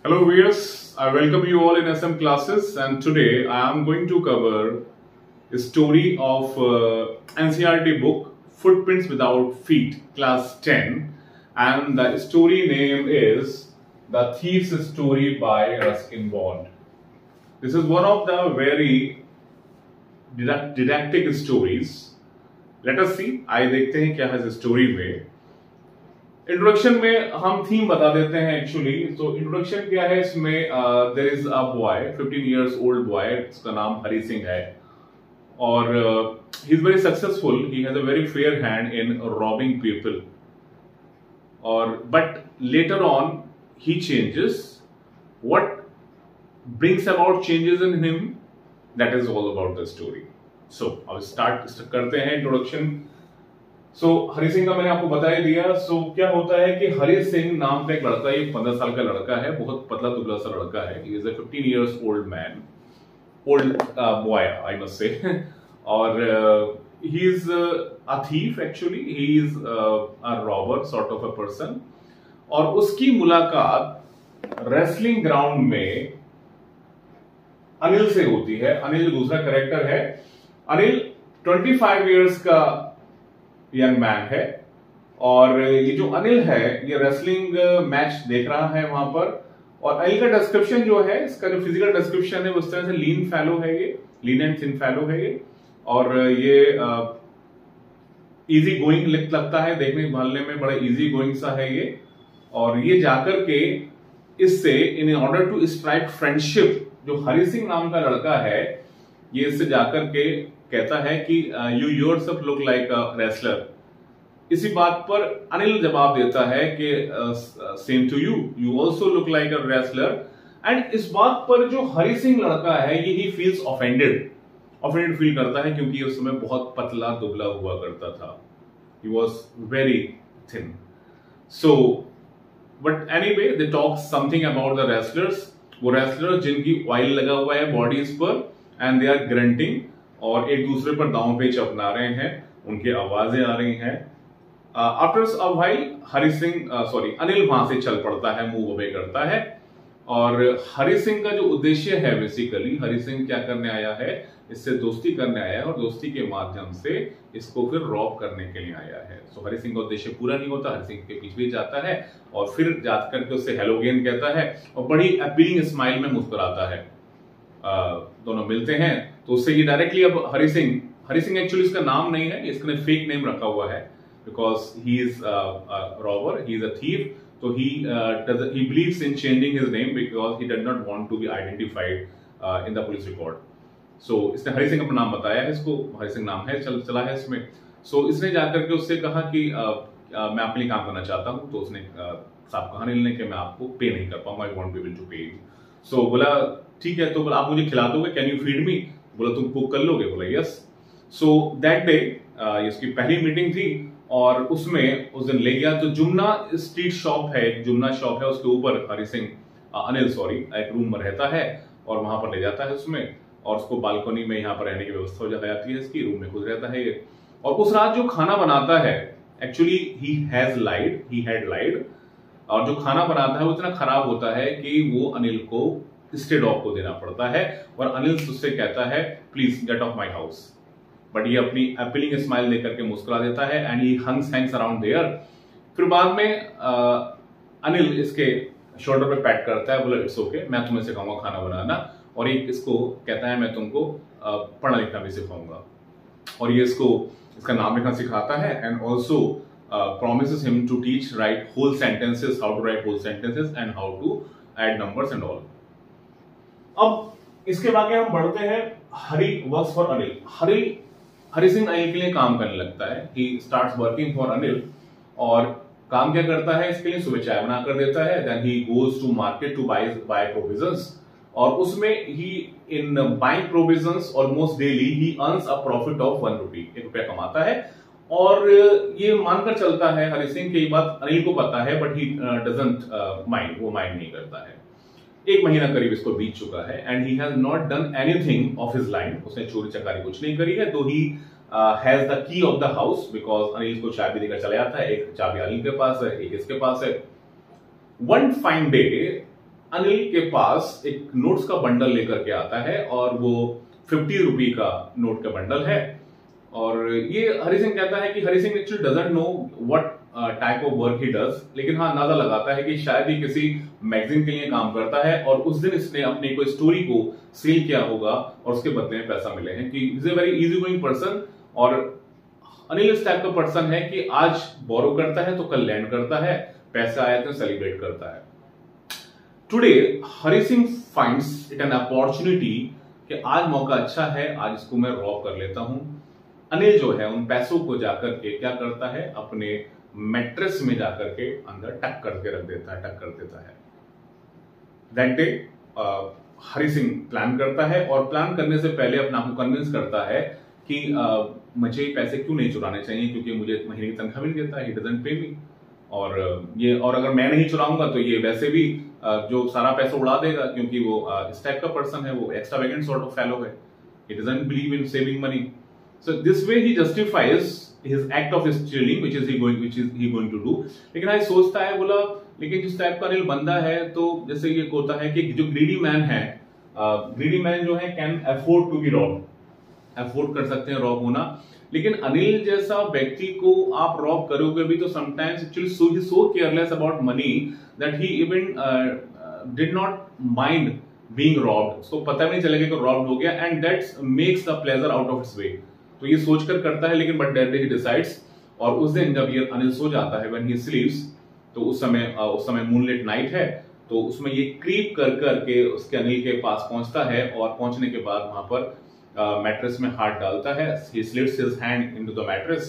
Hello viewers, I welcome you all in SM classes, and today I am going to cover a story of NCERT book Footprints Without Feet, class 10, and the story name is The Thief's Story by Ruskin Bond. This is one of the very didactic stories. Let us see, आइए देखते हैं क्या है इस story में। Introduction में हम theme बता देते हैं एक्चुअली। तो इंट्रोडक्शन क्या है इसमें, there is a boy 15 years old boy, उसका नाम हरी सिंह है और he is very successful, he has a very fair hand in robbing people, और but later on he changes. What brings about changes in him, that is all about the story. So अब start करते हैं introduction. सो हरी सिंह का मैंने आपको बता ही दिया। सो क्या होता है कि हरी सिंह नाम का एक लड़का, ये 15 साल का लड़का है, बहुत पतला दुबला सा लड़का है। He is a 15 years old man, old boy I must say. और he is a thief actually, he is a robber sort of a person. और उसकी मुलाकात रेसलिंग ग्राउंड में अनिल से होती है। अनिल दूसरा कैरेक्टर है। अनिल 25 इयर्स का यंग मैन है, और ये जो अनिल है ये रेसलिंग मैच देख रहा है वहां पर। और अनिल का डिस्क्रिप्शन जो है, इसका जो फिजिकल डिस्क्रिप्शन है, उस तरह से लीन फैलो है, ये लीन एंड थिन फैलो है ये, और ये इजी गोइंग लगता है, देखने भालने में बड़ा इजी गोइंग सा है ये। और ये जाकर के इससे in order to strike friendship, जो हरी सिंह नाम का लड़का है, ये इससे जाकर के कहता है कि you yourself look like a wrestler. इसी बात पर अनिल जवाब देता है कि same to you, you also look like a wrestler. And इस बात पर जो हरी सिंह लड़का है ये ही फील्स ऑफेंडेड फील करता है, क्योंकि उस समय बहुत पतला दुबला हुआ करता था। He was very thin. So but anyway they talk something about the wrestlers. वो रेसलर जिनकी ऑयल लगा हुआ है बॉडीज पर, एंड दे आर ग्रंटिंग, और एक दूसरे पर दांव पेच अपना रहे हैं, उनकी आवाजें आ रही हैं। After a while Hari Singh Anil वहां से चल पड़ता है, मूव अवे करता है। और हरी सिंह का जो उद्देश्य है, बेसिकली हरी सिंह क्या करने आया है, इससे दोस्ती करने आया है, और दोस्ती के माध्यम से इसको फिर रॉब करने के लिए आया है। सो हरी सिंह का उद्देश्य पूरा नहीं होता, हरी सिंह के पीछे जाता है और फिर जाकर के उससे हेलो अगेन कहता है, और बड़ी अपीलिंग स्माइल में मुस्कुराता है। दोनों मिलते हैं तो उससे ये डायरेक्टली, अब हरी सिंह एक्चुअली इसका नाम नहीं है, इसने फेक नेम रखा हुआ है, because he is robber, he is a thief. तो he believes in changing his name because he does not want to be identified in the police record. So इसने हरी सिंह अपना नाम बताया है, इसको हरी सिंह नाम है, चला है इसमें। सो इसने जाकर के उससे कहा कि मैं आपके लिए काम करना चाहता हूं। तो उसने साहब कहा अनिल ने कि मैं आपको पे नहीं कर पाऊंगा, I won't be able to pay you. So बोला ठीक है, तो बोला आप मुझे खिला दोगे, कैन यू फीड मी? बोला तुम कुक कर लोगे? बोला यस। सो दैट डे इसकी पहली मीटिंग थी, और उसमें उस दिन ले गया। तो जुमना स्ट्रीट शॉप है, एक जुमना शॉप है, उसके ऊपर हरी सिंह अनिल एक रूम में रहता है, और वहां पर ले जाता है उसमें, और उसको बालकनी में यहाँ पर रहने की व्यवस्था हो जाती है, इसकी रूम में खुद रहता है ये। और उस रात जो खाना बनाता है, एक्चुअली ही हैड लाइड, और जो खाना बनाता है वो इतना खराब होता है कि वो अनिल को स्टे डॉग को देना पड़ता है, और अनिल उससे कहता है please get off my house. But ये अपनी अपीलिंग स्माइल देकर के मुस्कुरा देता है, and he hangs around there. फिर बाद में अनिल इसके शोल्डर पे पैट करता है, बोला इट्स ओके, मैं तुम्हें सिखाऊंगा खाना बनाना। और ये इसको कहता है मैं तुमको पढ़ना लिखना भी सिखाऊंगा, और ये इसका नाम लिखना सिखाता है, and also promises him to teach write whole sentences, how to write whole sentences and how to add numbers and all. अब इसके बाद हम बढ़ते हैं, हरी वर्क्स फॉर अनिल। हरी सिंह अनिल के लिए काम करने लगता है। He starts working for Anil, और काम क्या करता है इसके लिए, सुबह चाय बना कर देता है, then he goes to market to buy provisions, और उसमें he in buying provisions almost daily he earns a profit of 1 rupee, 1 रुपया कमाता है। और ये मानकर चलता है हरी सिंह की बात अनिल को पता है, बट ही डजंट माइंड, वो माइंड नहीं करता है। 1 महीना करीब इसको बीत चुका है, and he has not done anything of his line, उसने चोरी चकारी कुछ नहीं करी है। तो he has the key of the house, because Anil को चाबी देकर चला जाता है, एक चाबी अनिल के पास है, एक इसके पास है। वन फाइन डे अनिल के पास एक नोट्स का बंडल लेकर के आता है और वो 50 रुपए का नोट का बंडल है। और ये हरि सिंह कहता है कि Hari Singh actually doesn't know what type of work he does, लेकिन हाँ अंदाजा लगाता है कि शायद ही किसी मैगजीन के लिए काम करता है और उस दिन इसने अपनी कोई स्टोरी को सेल किया होगा और उसके बदले में पैसा मिले हैं। कि is a very easy going person और अनिल इस टाइप का पर्सन है कि आज बोरो करता है तो कल लैंड करता है, पैसा आया तो सेलिब्रेट करता है। Today Hari Singh finds it an opportunity कि आज मौका अच्छा है, आज इसको मैं रॉब कर लेता हूं। अनिल जो है उन पैसों को जाकर के क्या करता है, अपने मैट्रेस में जाकर के अंदर टक करके रख देता है, टक कर देता है। That day Hari Singh plan करता है और प्लान करने से पहले अपना आपको कन्विंस करता है कि मुझे पैसे क्यों नहीं चुराने चाहिए, क्योंकि मुझे महीने की तनख्वाह मिल देता है, ही डजंट पे मी। और अगर मैं नहीं चुराऊंगा तो ये वैसे भी जो सारा पैसा उड़ा देगा, क्योंकि वो इस टाइप का पर्सन है, वो एक्स्ट्रावेगेंट सॉर्ट ऑफ फेलो है, he doesn't believe in saving money. So this way he justifies his act of stealing which is he going to do. लेकिन आज सोचता है, बोला लेकिन जिस टाइप का अनिल बंदा है, तो जैसे ये होता है कि जो ग्रीडी मैन है, ग्रीडी मैन जो है can afford to be robbed, afford कर सकते हैं रॉब होना। लेकिन अनिल जैसा व्यक्ति को आप रॉब करोगे भी तो sometimes actually so careless about money that he even did not mind being robbed. उसको पता नहीं चलेगा कि रॉब्ड हो गया, and that's makes the pleasure out of its way. तो ये सोचकर करता है, लेकिन but that day he decides. और उस दिन जब ये अनिल सो जाता है, व्हेन ही स्लीप्स, तो उस समय मूनलाइट नाइट है, तो उसमें ये क्रीप कर करके उसके अनिल के पास पहुंचता है और पहुंचने के बाद वहां पर मैट्रेस में हाथ डालता है। he slips his hand into the mattress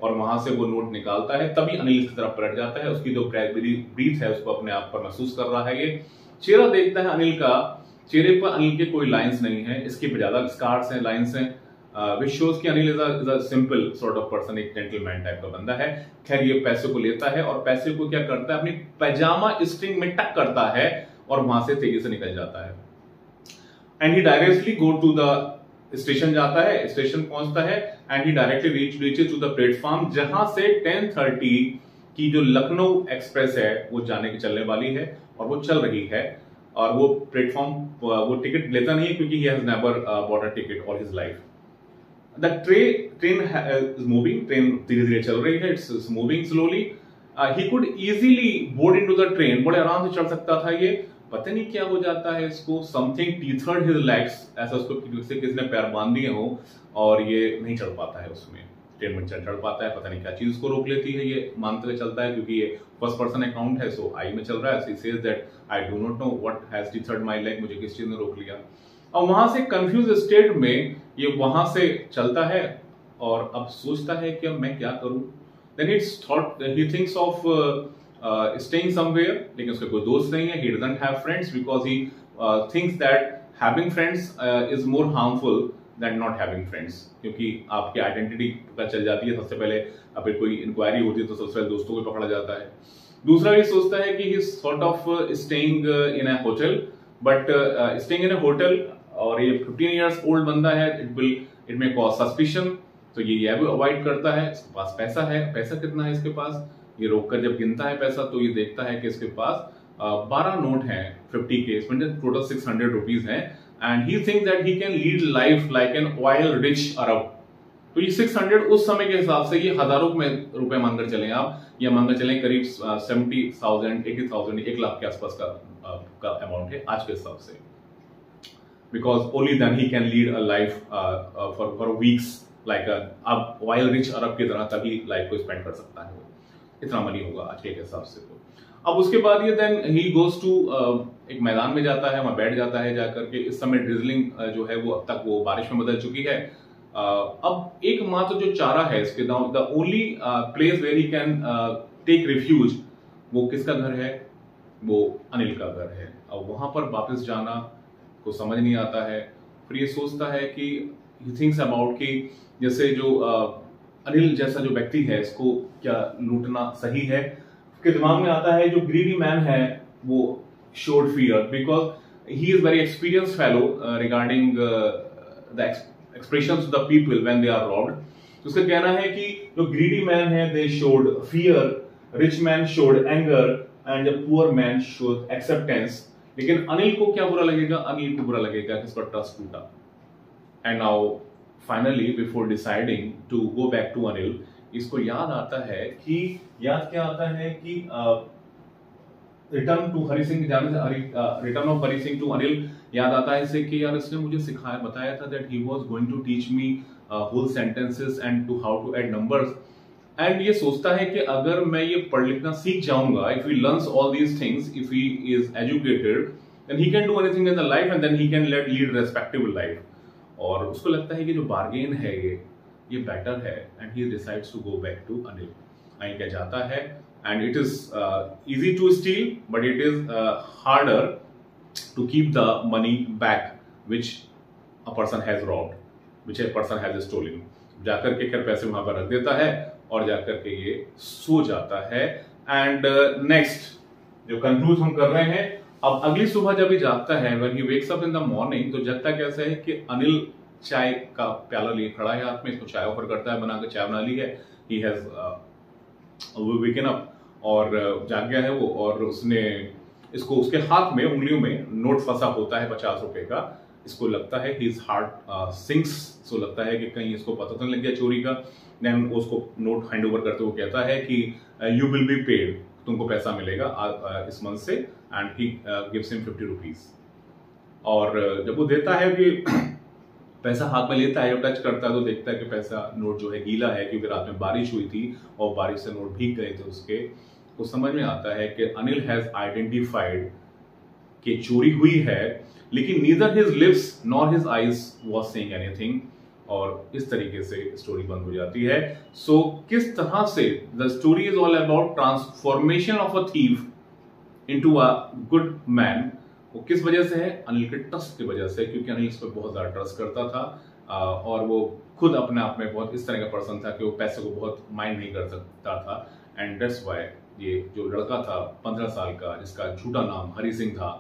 और वहां से वो नोट निकालता है। तभी अनिल की तरफ पलट जाता है, उसकी जो ब्रीथ है उसको अपने आप पर महसूस कर रहा है। ये चेहरा देखता है अनिल का, चेहरे पर अनिल के कोई लाइंस नहीं है, इसके ज्यादा स्कार्स हैं, लाइंस हैं, which shows कि Anil is a simple sort of person, एक जेंटलमैन टाइप का बंदा है। खैर ये पैसे को लेता है और पैसे को क्या करता है, अपनी पैजामा स्ट्रिंग में टक करता है और वहां से तेजी से निकल जाता है। And he directly go to the station जाता है, स्टेशन पहुंचता है, and he directly reaches to the platform, जहां से 10:30 की जो लखनऊ एक्सप्रेस है वो जाने की चलने वाली है और वो चल रही है। और वो प्लेटफॉर्म वो टिकट लेता नहीं है, क्योंकि he has never bought a ticket all his life. The train is moving, train धीरे धीरे चल रही है, it's moving slowly. He could easily board into the train, बड़े आराम से चढ़ सकता था। ये पता नहीं क्या हो जाता है इसको, समथिंग टीथर्ड हिज लेग्स, ऐसा उसको किसी ने पैर बांध दिए हो और ये नहीं चढ़ पाता है, उसमें ट्रेन में चढ़ पाता है। पता नहीं क्या चीज उसको रोक लेती है, ये मानते हुए चलता है, क्योंकि ये फर्स्ट पर्सन अकाउंट है, सो आई में चल रहा है। He says that I do not know what has tethered my leg, मुझे किस चीज ने रोक लिया। और वहां से कंफ्यूज स्टेट में ये वहां से चलता है और अब सोचता है कि अब मैं क्या करूं। Then he thinks of staying somewhere, लेकिन उसका कोई दोस्त नहीं है, he doesn't have friends because he thinks that having friends is more harmful than not having friends, क्योंकि आपकी आइडेंटिटी पता चल जाती है सबसे पहले, अगर कोई इंक्वायरी होती है तो सबसे पहले दोस्तों को पकड़ा जाता है। दूसरा ये सोचता है कि he is sort of staying in a hotel, but staying in a hotel और ये 15 years old बंदा है, it may cause suspicion, तो ये भी अवॉइड करता है। इसके पास पैसा है, पैसा कितना है इसके पास, ये रोककर जब गिनता है पैसा तो ये देखता है कि इसके पास 12 नोट हैं 50 के, इसमें टोटल 600 रुपीज हैं, and he think that he can lead life like an oil rich Arab. तो ये 600 उस समय के हिसाब से ये हजारों में रुपए मानकर चले आप, या मानकर चले करीब 70,000 80,000 1 लाख के आसपास का अमाउंट है आज के हिसाब से, because only then he can lead a life for weeks like अब ऑयल रिच अरब की तरह, तभी लाइफ को स्पेंड कर सकता है, इतना मनी होगा आज के हिसाब से। तो अब उसके बाद ये देन ही गोज टू एक मैदान में जाता है, वहां बैठ जाता है जाकर के। इस समय ड्रिजलिंग जो है वो अब तक वो बारिश में बदल चुकी है। अब एकमात्र जो चारा है इसके, the only place where he can take refuge, वो किसका घर है, वो अनिल का घर है। अब वहां पर वापस जाना को समझ नहीं आता है। फिर ये सोचता है कि ही थिंक्स अबाउट कि जैसे जो अनिल जैसा जो व्यक्ति है इसको क्या लूटना सही है। उसके दिमाग में आता है जो ग्रीडी मैन है वो showed fear, because he is very experienced fellow regarding the expressions of the people when they are robbed. तो उसका कहना है कि जो ग्रीडी मैन है they showed fear, rich man showed anger, and the poor man showed acceptance. लेकिन अनिल को क्या बुरा लगेगा? अनिल को बुरा लगेगा कि इसका ट्रस्ट टूटा। And now finally before deciding to go back to Anil, इसको याद आता है कि क्या आता है कि रिटर्न टू हरि सिंह जाने से return of Hari Singh to Anil याद आता है इसे कि यार इसने मुझे सिखाया बताया था that he was going to teach me whole sentences and to how to add numbers. And ये सोचता है कि अगर मैं ये पढ़ लिखना सीख जाऊंगा, if he learns all these things, if he is educated, then he can do anything in the life and then he can lead respectable life. और उसको लगता है कि जो बार्गेन है ये बेटर है and he decides to go back to Anil. Anil क्या जाता है and it is easy to steal but it is harder to keep the money back which a person has robbed, which a person has stolen। जाकर के खैर पैसे वहां पर रख देता है और जाकर के ये सो जाता है। एंड नेक्स्ट जो कंक्लूड हम कर रहे हैं, अब अगली सुबह जब ये जागता है, when he wakes up in the morning, तो जगता कैसे है कि अनिल चाय का प्याला लिए खड़ा है हाथ में, इसको चाय ऑफर करता है, बनाकर चाय बना ली है। he has वेकन अप और जाग गया है वो, और उसने इसको उसके हाथ में उंगलियों में नोट फंसा होता है 50 रुपए का। इसको लगता है हिज हार्ट सिंक्स, सो लगता है कि कहीं इसको पता तो नहीं लग गया चोरी का। देन उसको नोट हैंड ओवर करते हुए कहता है कि यू विल बी पेड, तुमको पैसा मिलेगा इस मंथ से, and he gives him 50 rupees. और जब वो देता है कि पैसा हाथ में लेता है, जब टच करता है तो देखता है कि पैसा नोट जो है गीला है, क्योंकि रात में बारिश हुई थी और बारिश से नोट भीग गए थे उसके। तो समझ में आता है कि अनिल हैज आइडेंटिफाइड कि चोरी हुई है, लेकिन neither his lips nor his eyes was saying anything. और इस तरीके से स्टोरी बंद हो जाती है। सो किस तरह से the story is all about transformation of a thief into a good man. वो किस वजह से है? अनिल के ट्रस्ट की वजह से, क्योंकि अनिल इस पर बहुत ज्यादा ट्रस्ट करता था और वो खुद अपने आप में बहुत इस तरह का पर्सन था कि वो पैसे को बहुत माइंड नहीं कर सकता था। एंड दैट्स व्हाई ये जो लड़का था 15 साल का जिसका झूठा नाम हरि सिंह था,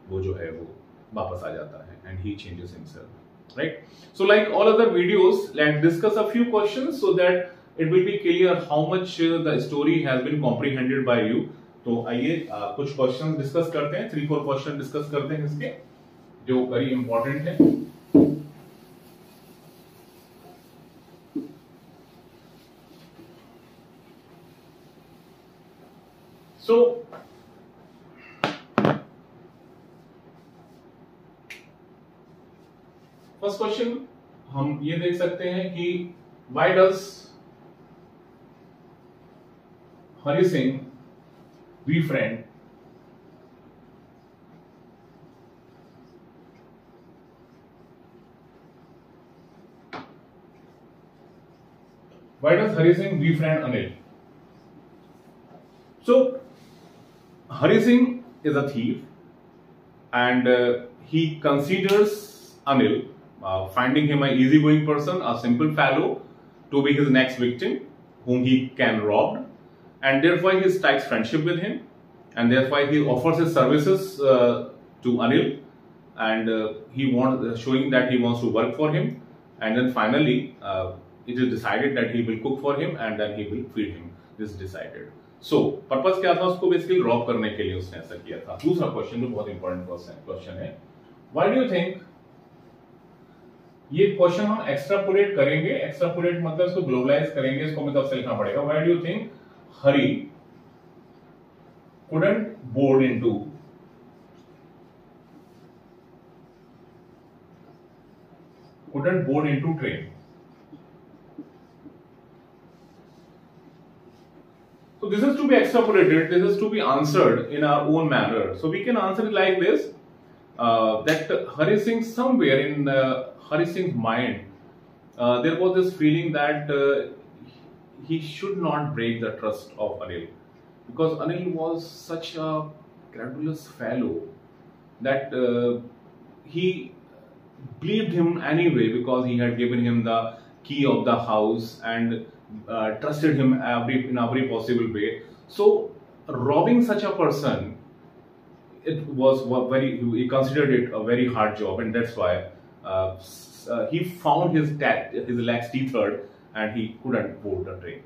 वो जो है वो वापस आ जाता है and he changes himself, right? So like all other videos, let's discuss a few questions so that it will be clear how much the story has been comprehended by you. तो आइए कुछ क्वेश्चन डिस्कस करते हैं, 3-4 question discuss करते हैं इसके जो very important है। सो फर्स्ट क्वेश्चन हम ये देख सकते हैं कि why does Hari Singh befriend why does Hari Singh befriend Anil? So Hari Singh is a thief and he considers Anil, finding him an easygoing person, a simple fellow, to be his next victim whom he can rob, and therefore he strikes friendship with him, and therefore he offers his services to Anil, and he wants showing that he wants to work for him, and then finally it is decided that he will cook for him and then he will feed him. This is decided. So purpose क्या था? उसको basically Rob करने के लिए उसने ऐसा किया था। दूसरा क्वेश्चन जो बहुत इंपॉर्टेंट क्वेश्चन है, व्हाई डू यू थिंक, ये क्वेश्चन हम एक्स्ट्रापोलेट करेंगे, एक्स्ट्रापोलेट मतलब इसको ग्लोबलाइज करेंगे, इसको मतलब से लिखना पड़ेगा। Why do you think Hari couldn't board into train? So this is to be extrapolated, this is to be answered in our own manner. So we can answer it like this, that Hari Singh, somewhere in Hari Singh's mind, there was this feeling that he should not break the trust of Anil, because Anil was such a credulous fellow that he believed him anyway, because he had given him the key of the house and trusted him in every possible way. So robbing such a person, it was he considered it a very hard job, and that's why he found his legs tethered and he couldn't board the train.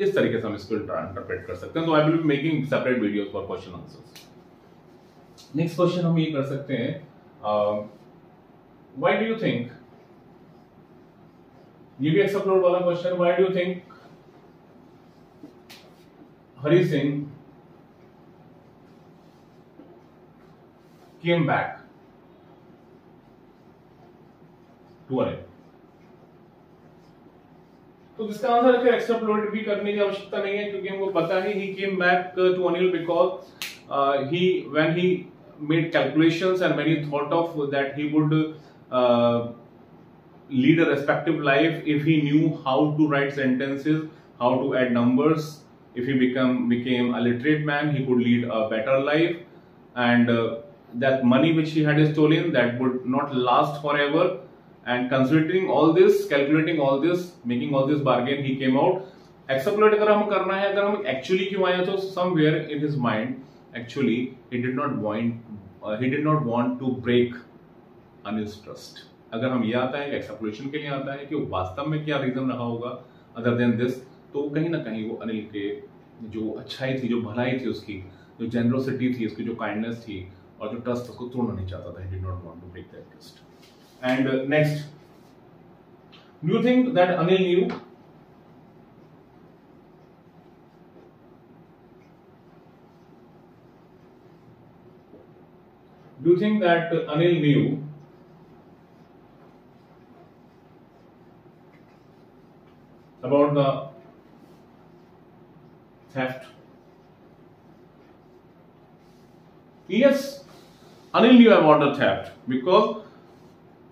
इस तरीके से हम इसको interpret कर सकते हैं। तो I will be making separate videos for question answers. Next question हम ये कर सकते हैं, व्हाई डू यू थिंक, ये भी एक्सप्लोर वाला question, why do you think Hari Singh came back to Anil? तो जिसका आंसर है एक्सप्लोर भी करने की आवश्यकता नहीं है, क्योंकि हमको पता है he came back to Anil because when he made calculations and when he thought of that he would lead a respective life if he knew how to write sentences, how to add numbers. If he became a literate man, he could lead a better life, and that money which he had stolen, that would not last forever. And considering all this, calculating all this, making all this bargain, he came out. Extrapolate अगर हम करना है, अगर हम actually क्यों आए, तो somewhere in his mind actually he did not want to break Anil's trust. अगर हम ये आता है, एक्सप्लोरेशन के लिए आता है कि वो वास्तव में क्या रीजन रहा होगा अदर देन दिस, तो कहीं ना कहीं वो अनिल के जो अच्छाई थी, जो भलाई थी उसकी, जो जेनरोसिटी थी उसकी, जो काइंडनेस थी और जो ट्रस्ट उसको तोड़ना नहीं चाहता था, he did not want to break that trust. And next, do you think that Anil knew? Do you think that Anil knew about the theft? Yes, Anil knew about the theft, because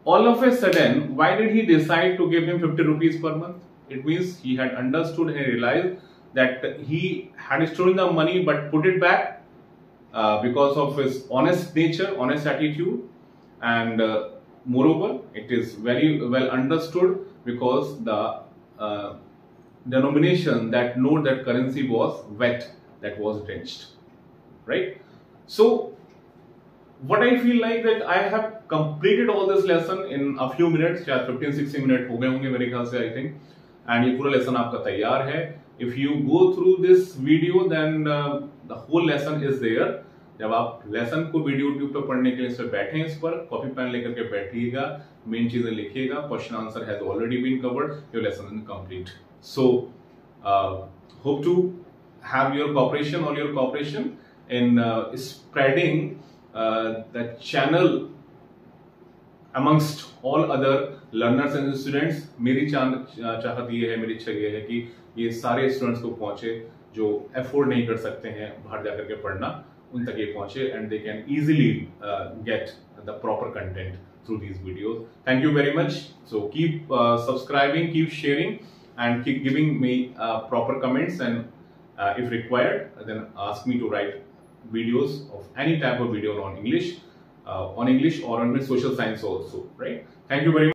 all of a sudden, why did he decide to give him 50 rupees per month? It means he had understood and realized that he had stolen the money but put it back because of his honest nature, honest attitude, and moreover, it is very well understood because the denomination, that note, that currency was wet, that was drenched, right? So what I feel like that I have completed all this lesson in a few minutes, शायद 15-16 minute हो गए होंगे मेरे ख्याल से, I think, and ये पूरा lesson आपका तैयार है. If you go through this video, then the whole lesson is there. जब आप लेसन को वीडियो यूट्यूब पर पढ़ने के लिए इस पर बैठे, इस पर कॉपी पेन लेकर के बैठिएगा, मेन चीजें लिखिएगा, question answer has already been covered, your lesson is complete. So hope to have your cooperation, all your cooperation in spreading the channel amongst all other learners and students. मेरी चाहत ये है, मेरी इच्छा ये है कि ये सारे स्टूडेंट्स को पहुंचे जो अफोर्ड नहीं कर सकते हैं बाहर जाकर के पढ़ना, उन तक ये पहुंचे, and they can easily get the proper content through these videos. Thank you very much. So keep subscribing, keep sharing, and keep giving me proper comments, and if required, then ask me to write videos of any type of video on English or on social science also, right? Thank you very much.